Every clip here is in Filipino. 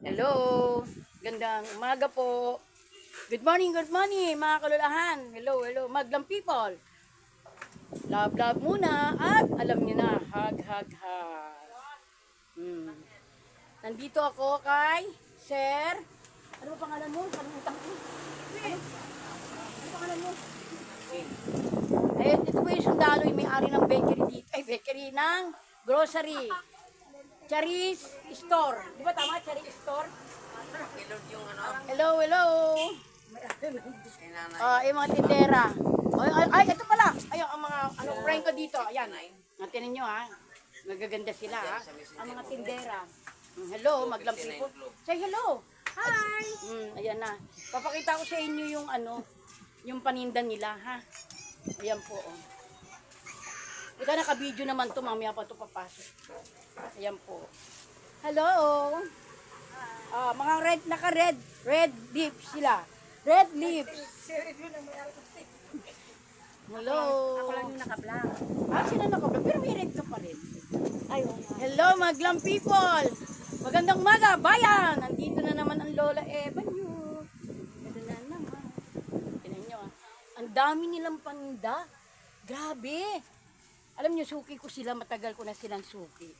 Hello, gandang umaga po. Good morning mga kalulahan. Hello, maglang people. Love muna at alam niyo na, hug. Hmm. Nandito ako kay Sir. Ano ba pangalan mo? Kalimutan ko. Ano pangalan mo? Ayun, ito po yung sundalo, yung may-ari ng bakery dito. Ay, bakery ng grocery. Charis Store. Di ba tama? Charis Store? Hello. Yung mga tindera. Ay, ito pala. Ayun, ang mga friend ko dito. Ayan. Tinan nyo ha. Magaganda sila ha. Ang mga tindera. Hello, maglang people. Say hello. Hi. Ayan na. Papakita ko sa inyo yung yung paninda nila ha. Ayan po. Oh. Ito naka-video naman to, mamaya pa to papasok. Ayan po. Hello. Mga red lips sila. Red lips. Hello. Ako lang yung naka-black. Sila naka-vlog, pero may red ka pa rin. Hello, maglang people. Magandang umaga, bayan. Nandito na naman ang Lola Eva nyo. Ito na naman. Tignan nyo. Ang dami nilang paninda. Grabe. Alam nyo, suki ko sila. Matagal ko na silang suki.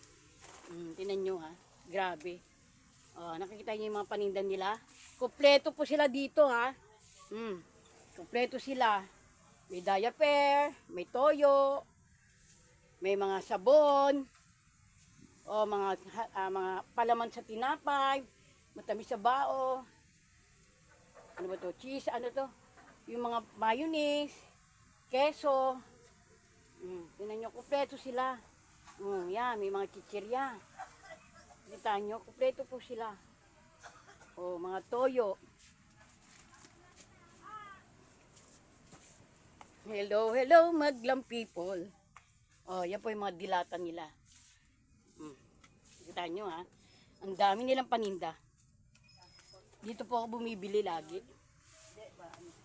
Tignan nyo ha. Grabe. Nakikita nyo yung mga paninda nila. Kompleto po sila dito ha. Kompleto sila. May diaper, may toyo, may mga sabon, mga palaman sa tinapay, matamis sa bao, ano ba to, cheese, ano to, yung mga mayonnaise, keso, tingnan nyo, kumpleto sila. Yan, may mga chichirya. Kita nyo, kumpleto po sila. Mga toyo. Hello, maglang people. Yan po yung mga dilata nila. Kita nyo ha. Ang dami nilang paninda. Dito po ako bumibili lagi.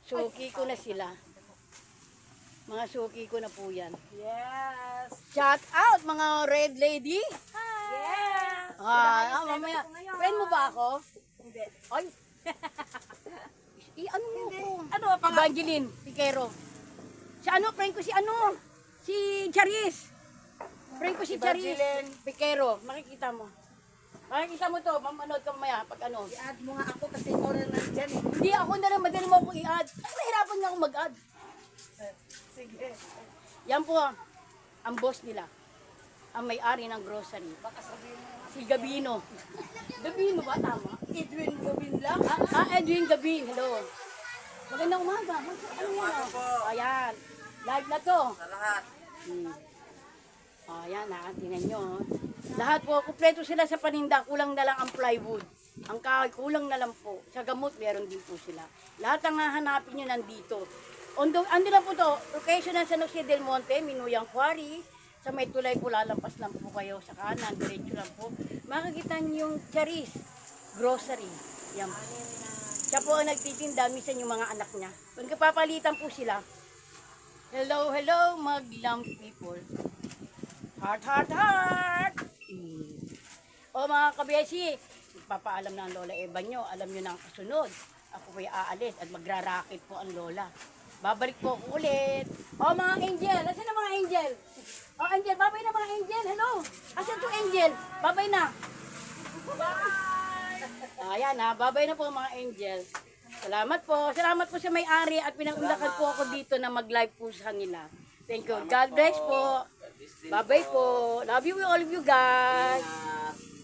Suki ko na sila. Mga suki ko na po yan. Yes. Shout out mga red lady. Yes. Mamaya. Friend mo ba ako? Hindi. Ay. Ano mo ko? Ano pa nga? Evangeline Piquero. Friend ko si Charis. Friend ko si Charis Evangeline Piquero. Makikita mo to, mamanood ka mamaya pag ano. I-add mo nga ako kasi ikaw na nandyan eh. Hindi ako na lang, madali mo akong i-add. Ay, nahirapan nga akong mag-add. Sige. Yan po ang boss nila. Ang may-ari ng grocery. Baka sabihin mo. Si Gabino. Gabino ba? Tama? Edwin Gawin lang. Edwin Gabin. Hello. Magandang umaga. Ano yan? Ayan. Live na to. Sa lahat. Ayan, tingnan nyo. Lahat po, kumpleto sila sa paninda. Kulang na lang ang plywood. Ang kahoy, kulang na lang po. Sa gamot, meron din po sila. Lahat ang hahanapin nyo nandito. Ando na po to, location ng San Jose del Monte, Minuyang Quarry. Sa may tulay po, lalampas lang po kayo sa kanan. Diretso lang po. Makikita nyo yung Charis Grocery. Yan po. Siya po ang nagtitinda, minsan yung mga anak niya. Kung kapapalitan po sila. Hello, maglang people. Heart. Mga kabesi, papaalam na ang Lola Eva nyo. Alam nyo na ang kasunod. Ako po'y aalis at magrarakit po ang Lola. Babalik po ako ulit. Mga angel. Asan na mga angel? Angel, babay na mga angel. Hello. Asan to angel? Babay na. Ayan ha, babay na po mga angel. Salamat po sa may-ari at pinag-unlakan po ako dito na mag-live po sa kanila. Thank you. God bless po. Bye-bye po. Love you all of you guys.